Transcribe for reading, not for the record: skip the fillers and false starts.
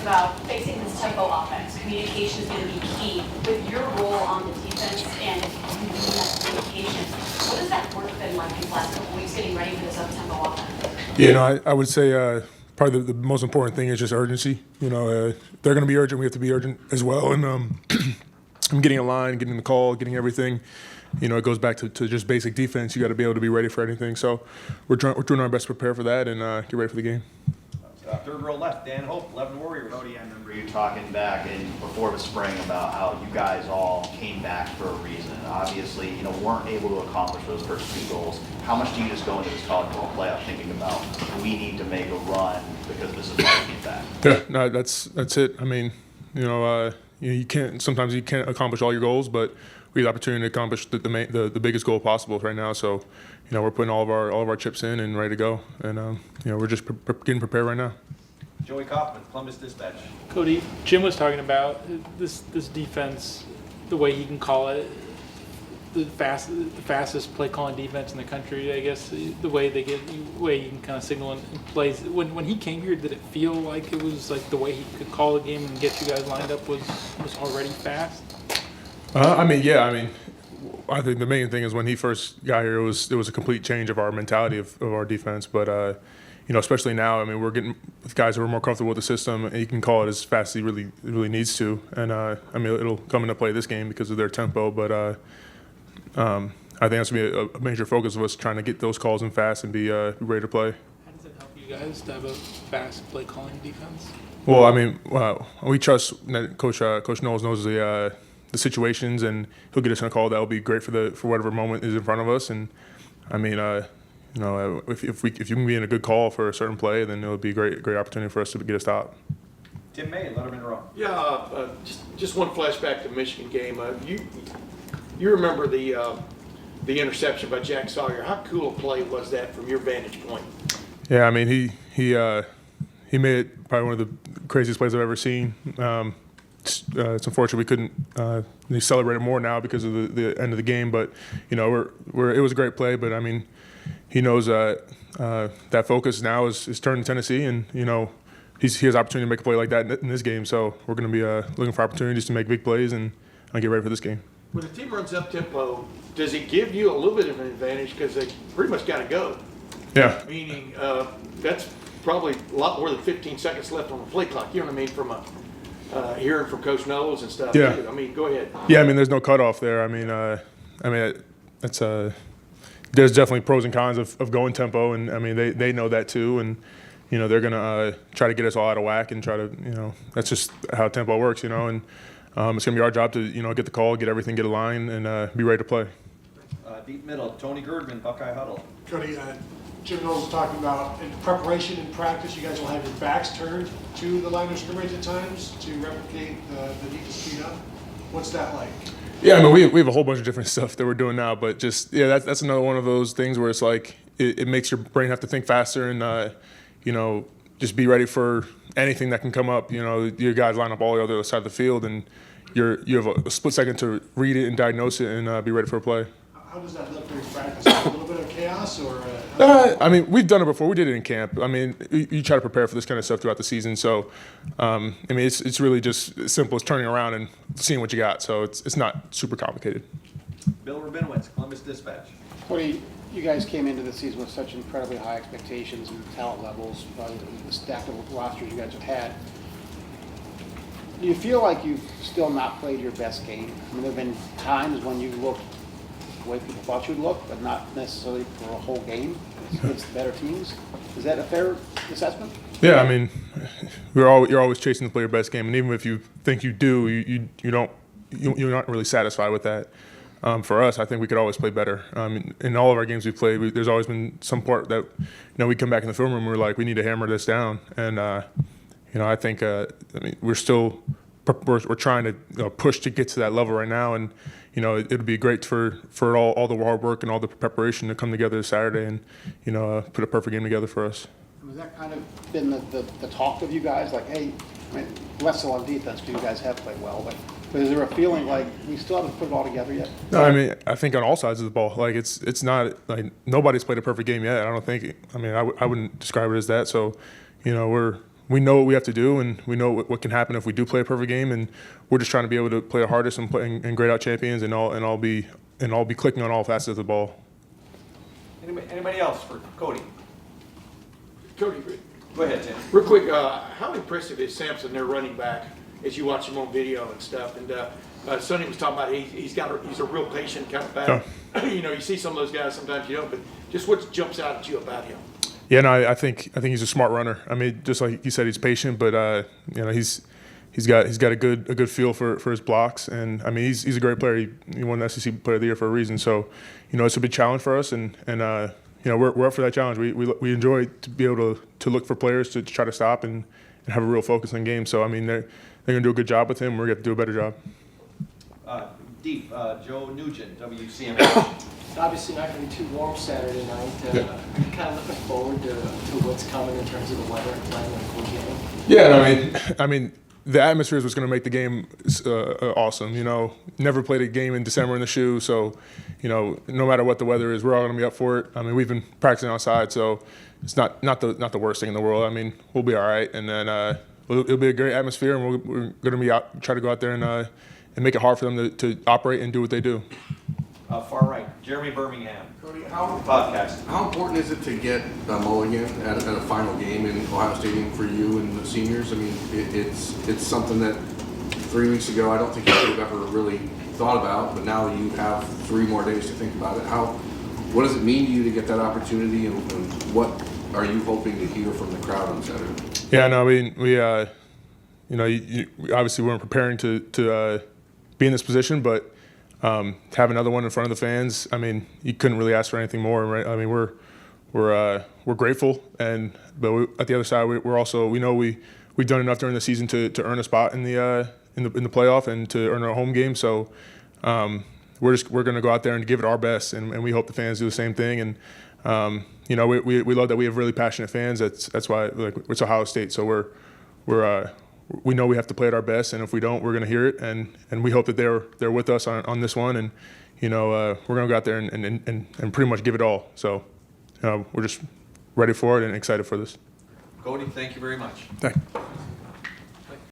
about facing this tempo offense. Communication is going to be key. With your role on the defense and you doing that communication, what has that work been like these last couple weeks getting ready for this up-tempo offense? Yeah, I would say probably the most important thing is just urgency. They're going to be urgent. We have to be urgent as well. And I'm getting a line, getting the call, getting everything. It goes back to just basic defense. You got to be able to be ready for anything. So we're doing our best to prepare for that and get ready for the game. Third row left, Dan Hope, 11 Warriors. Cody, I remember you talking back before the spring about how you guys all came back for a reason. Obviously, weren't able to accomplish those first two goals. How much do you just go into this college football playoff thinking about we need to make a run because this is how we get back? Yeah, no, that's it. I mean, you can't accomplish all your goals, but we have the opportunity to accomplish the biggest goal possible right now. So, we're putting all of our chips in and ready to go, and we're just getting prepared right now. Joey Kaufman, Columbus Dispatch. Cody, Jim was talking about this defense, the way he can call it, the fastest play calling defense in the country. I guess the way he can kind of signal and plays. When he came here, did it feel like it was like the way he could call the game and get you guys lined up was already fast? I think the main thing is when he first got here, it was a complete change of our mentality of our defense. But especially now, we're getting with guys who are more comfortable with the system, and he can call it as fast as he really needs to. And it'll come into play this game because of their tempo. But I think that's gonna be a major focus of us trying to get those calls in fast and be ready to play. How does it help you guys to have a fast play calling defense? Well, we trust that Coach Knowles knows the situations, and he'll get us in a call that will be great for whatever moment is in front of us. And if you can be in a good call for a certain play, then it'll be a great opportunity for us to get a stop. Tim May, Letterman Row. Yeah, just one flashback to the Michigan game. You remember the interception by Jack Sawyer. How cool a play was that from your vantage point? Yeah, he made it probably one of the craziest plays I've ever seen. It's unfortunate we couldn't celebrate it more now because of the end of the game. But it was a great play. But he knows that focus now is turned to Tennessee, and he has opportunity to make a play like that in this game. So we're going to be looking for opportunities to make big plays and get ready for this game. When the team runs up tempo, does it give you a little bit of an advantage because they pretty much got to go? Yeah. Meaning that's probably a lot more than 15 seconds left on the play clock. You know what I mean? From hearing from Coach Knowles and stuff. Yeah. Too. Go ahead. Yeah, there's no cutoff there. It's there's definitely pros and cons of going tempo, and they know that too, and they're gonna try to get us all out of whack and try to that's just how tempo works, and it's gonna be our job to get the call, get everything, get a line, and be ready to play. Deep middle, Tony Girdman, Buckeye Huddle. Cody, Jim Knowles was talking about in preparation and practice, you guys will have your backs turned to the line of scrimmage at times to replicate the need to speed up. What's that like? Yeah, we have a whole bunch of different stuff that we're doing now, but just that's another one of those things where it's like it makes your brain have to think faster and just be ready for anything that can come up. Your guys line up all the other side of the field, and you have a split second to read it and diagnose it and be ready for a play. How does that look during practice? A little bit of chaos, or? We've done it before. We did it in camp. You try to prepare for this kind of stuff throughout the season. So, it's really just as simple as turning around and seeing what you got. So it's not super complicated. Bill Rabinowitz, Columbus Dispatch. Cody, you guys came into the season with such incredibly high expectations and talent levels, the stacked rosters you guys have had. Do you feel like you've still not played your best game? There have been times when you looked the way people thought you'd look, but not necessarily for a whole game against better teams. Is that a fair assessment? Yeah, you're always chasing to play your best game, and even if you think you do, you're not really satisfied with that. For us, I think we could always play better. In all of our games we've played, there's always been some part that we come back in the film room, we're like, we need to hammer this down, and I think we're still we're trying to push to get to that level right now, and it'd be great for all the hard work and all the preparation to come together this Saturday and put a perfect game together for us. Has that kind of been the talk of you guys? Like, hey, less so on defense because you guys have played well, but is there a feeling like we still haven't put it all together yet? No, I think on all sides of the ball, like it's not nobody's played a perfect game yet. I don't think. I wouldn't describe it as that. So, we're we know what we have to do, and we know what can happen if we do play a perfect game, and we're just trying to be able to play our hardest and grade out champions, and all be clicking on all facets of the ball. Anybody else for Cody? Cody, Go ahead, Tim. real quick, how impressive is Sampson, their running back, as you watch him on video and stuff? And Sonny was talking about he's a real patient kind of back. You know, you see some of those guys, sometimes you don't, but just what jumps out at you about him? Yeah, no, I think he's a smart runner. I mean, just like you said, he's patient, but you know, he's got a good feel for his blocks, and I mean, he's a great player. He won the SEC Player of the Year for a reason. So, you know, it's a big challenge for us, and you know, we're up for that challenge. We enjoy to be able to look for players to try to stop and have a real focus on games. So, I mean, they're gonna do a good job with him. We're gonna have to do a better job. Deep, Joe Nugent, WCMH. It's obviously not going to be too warm Saturday night. Are you kind of looking forward to what's coming in terms of the weather and playing a cool game? Yeah, I mean, the atmosphere is what's going to make the game awesome. You know, never played a game in December in the shoe, so you know, no matter what the weather is, we're all going to be up for it. I mean, we've been practicing outside, so it's not the worst thing in the world. I mean, we'll be all right, and then it'll be a great atmosphere, and we're going to be try to go out there and make it hard for them to operate and do what they do. Far right, Jeremy Birmingham. Cody, Podcast. how important is it to get a mulligan at a final game in Ohio Stadium for you and the seniors? I mean, it's something that 3 weeks ago I don't think you could have ever really thought about, but now you have 3 more days to think about it. What does it mean to you to get that opportunity, and what are you hoping to hear from the crowd on Saturday? Yeah, no, I mean, we you know, we obviously weren't preparing to be in this position, but to have another one in front of the fans, I mean, you couldn't really ask for anything more, right? I mean, we're grateful, but at the other side, we're also, we know we've done enough during the season to earn a spot in the playoff and to earn our home game. So we're going to go out there and give it our best, and we hope the fans do the same thing. And you know, we love that we have really passionate fans. That's why, like, it's Ohio State, so we know we have to play at our best, and if we don't, we're going to hear it, and we hope that they're with us on this one, and you know, we're going to go out there and pretty much give it all. So we're just ready for it and excited for this. Cody, thank you very much. Thank you.